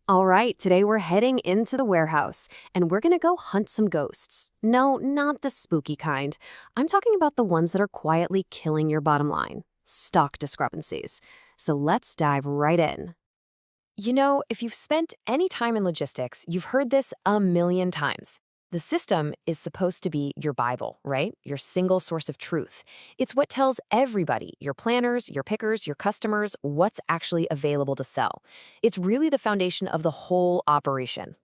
All right, today we're heading into the warehouse and we're gonna go hunt some ghosts. No, not the spooky kind. I'm talking about the ones that are quietly killing your bottom line stock discrepancies. So let's dive right in. If you've spent any time in logistics, you've heard this a million times. The system is supposed to be your Bible, right? Your single source of truth. It's what tells everybody, your planners, your pickers, your customers, what's actually available to sell. It's really the foundation of the whole operation.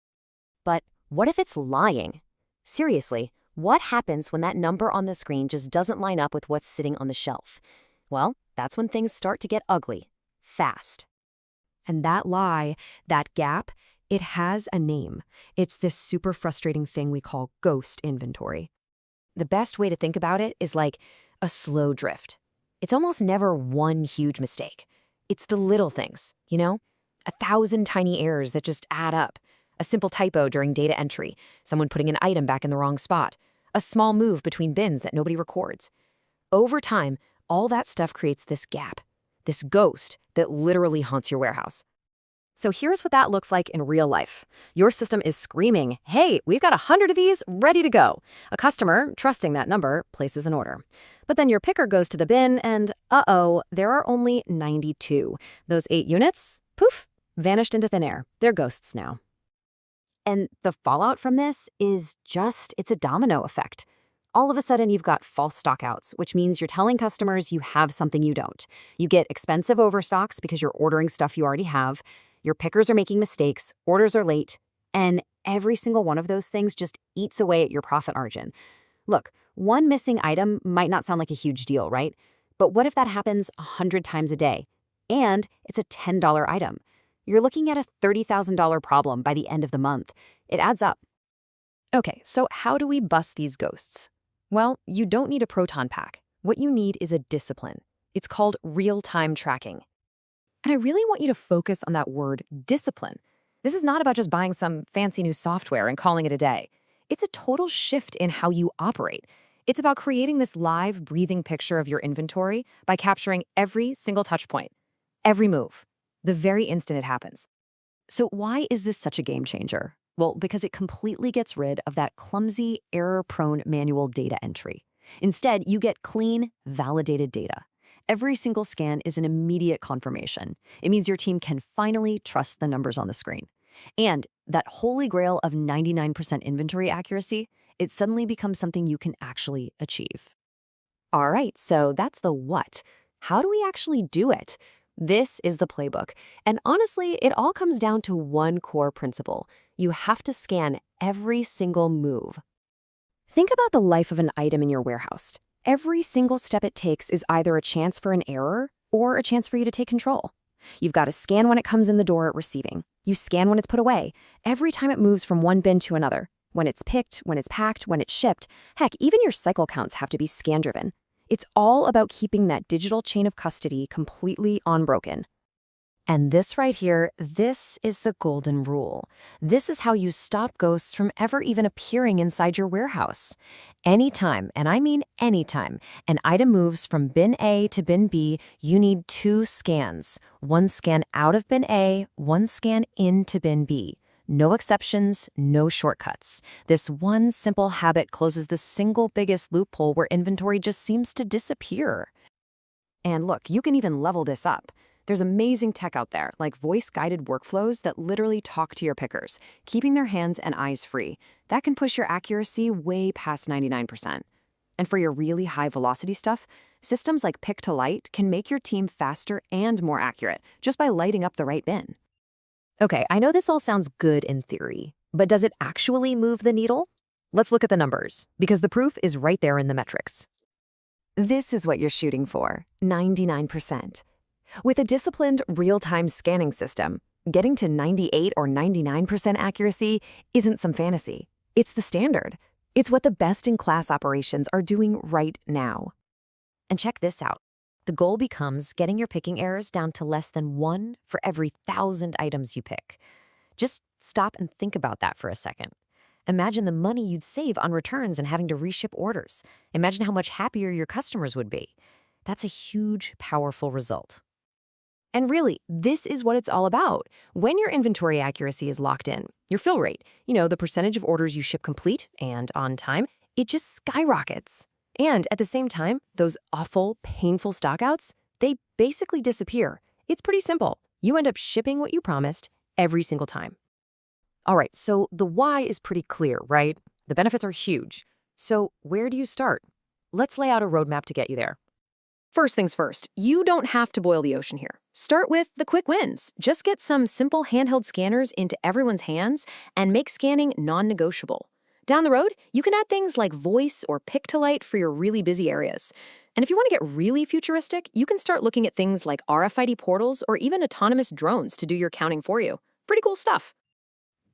But what if it's lying? Seriously, what happens when that number on the screen just doesn't line up with what's sitting on the shelf? Well, that's when things start to get ugly, fast. And that lie, that gap, it has a name. It's this super frustrating thing we call ghost inventory. The best way to think about it is like a slow drift. It's almost never one huge mistake. It's the little things. 1,000 tiny errors that just add up. A simple typo during data entry, someone putting an item back in the wrong spot, a small move between bins that nobody records. Over time, all that stuff creates this gap, this ghost that literally haunts your warehouse. So here's what that looks like in real life. Your system is screaming, hey, we've got 100 of these ready to go. A customer, trusting that number, places an order. But then your picker goes to the bin and, there are only 92. Those 8 units, poof, vanished into thin air. They're ghosts now. And the fallout from this is it's a domino effect. All of a sudden, you've got false stockouts, which means you're telling customers you have something you don't. You get expensive overstocks because you're ordering stuff you already have. Your pickers are making mistakes, orders are late, and every single one of those things just eats away at your profit margin. Look, one missing item might not sound like a huge deal, right? But what if that happens 100 times a day? And it's a $10 item. You're looking at a $30,000 problem by the end of the month. It adds up. Okay, so how do we bust these ghosts? Well, you don't need a proton pack. What you need is a discipline. It's called real-time tracking. And I really want you to focus on that word, discipline. This is not about just buying some fancy new software and calling it a day. It's a total shift in how you operate. It's about creating this live, breathing picture of your inventory by capturing every single touch point, every move, the very instant it happens. So why is this such a game changer? Well, because it completely gets rid of that clumsy, error-prone manual data entry. Instead, you get clean, validated data. Every single scan is an immediate confirmation. It means your team can finally trust the numbers on the screen. And that holy grail of 99% inventory accuracy, it suddenly becomes something you can actually achieve. All right, so that's the what. How do we actually do it? This is the playbook. And honestly, it all comes down to one core principle. You have to scan every single move. Think about the life of an item in your warehouse. Every single step it takes is either a chance for an error or a chance for you to take control. You've got to scan when it comes in the door at receiving. You scan when it's put away, every time it moves from one bin to another, when it's picked, when it's packed, when it's shipped. Heck, even your cycle counts have to be scan-driven. It's all about keeping that digital chain of custody completely unbroken. And this right here, this is the golden rule. This is how you stop ghosts from ever even appearing inside your warehouse. Anytime, and I mean anytime, an item moves from bin A to bin B, you need 2 scans. One scan out of bin A, one scan into bin B. No exceptions, no shortcuts. This one simple habit closes the single biggest loophole where inventory just seems to disappear. And look, you can even level this up. There's amazing tech out there, like voice-guided workflows that literally talk to your pickers, keeping their hands and eyes free. That can push your accuracy way past 99%. And for your really high-velocity stuff, systems like Pick to Light can make your team faster and more accurate just by lighting up the right bin. Okay, I know this all sounds good in theory, but does it actually move the needle? Let's look at the numbers, because the proof is right there in the metrics. This is what you're shooting for, 99%. With a disciplined, real-time scanning system, getting to 98 or 99% accuracy isn't some fantasy. It's the standard. It's what the best-in-class operations are doing right now. And check this out. The goal becomes getting your picking errors down to less than 1 for every 1,000 items you pick. Just stop and think about that for a second. Imagine the money you'd save on returns and having to reship orders. Imagine how much happier your customers would be. That's a huge, powerful result. And really, this is what it's all about. When your inventory accuracy is locked in, your fill rate, the percentage of orders you ship complete and on time, it just skyrockets. And at the same time, those awful, painful stockouts, they basically disappear. It's pretty simple. You end up shipping what you promised every single time. All right, so the why is pretty clear, right? The benefits are huge. So where do you start? Let's lay out a roadmap to get you there. First things first, you don't have to boil the ocean here. Start with the quick wins. Just get some simple handheld scanners into everyone's hands and make scanning non-negotiable. Down the road, you can add things like voice or pick-to-light for your really busy areas. And if you want to get really futuristic, you can start looking at things like RFID portals or even autonomous drones to do your counting for you. Pretty cool stuff.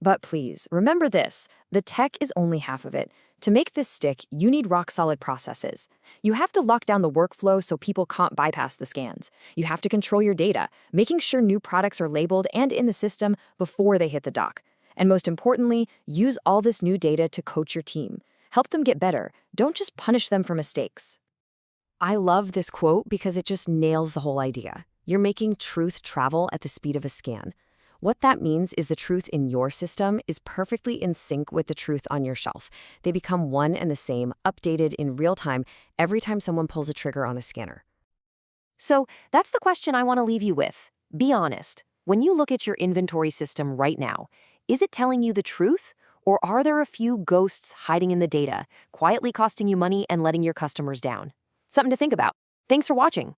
But please, remember this, the tech is only half of it. To make this stick, you need rock-solid processes. You have to lock down the workflow so people can't bypass the scans. You have to control your data, making sure new products are labeled and in the system before they hit the dock. And most importantly, use all this new data to coach your team. Help them get better. Don't just punish them for mistakes. I love this quote because it just nails the whole idea. You're making truth travel at the speed of a scan. What that means is the truth in your system is perfectly in sync with the truth on your shelf. They become one and the same, updated in real time every time someone pulls a trigger on a scanner. So that's the question I want to leave you with. Be honest. When you look at your inventory system right now, is it telling you the truth? Or are there a few ghosts hiding in the data, quietly costing you money and letting your customers down? Something to think about. Thanks for watching.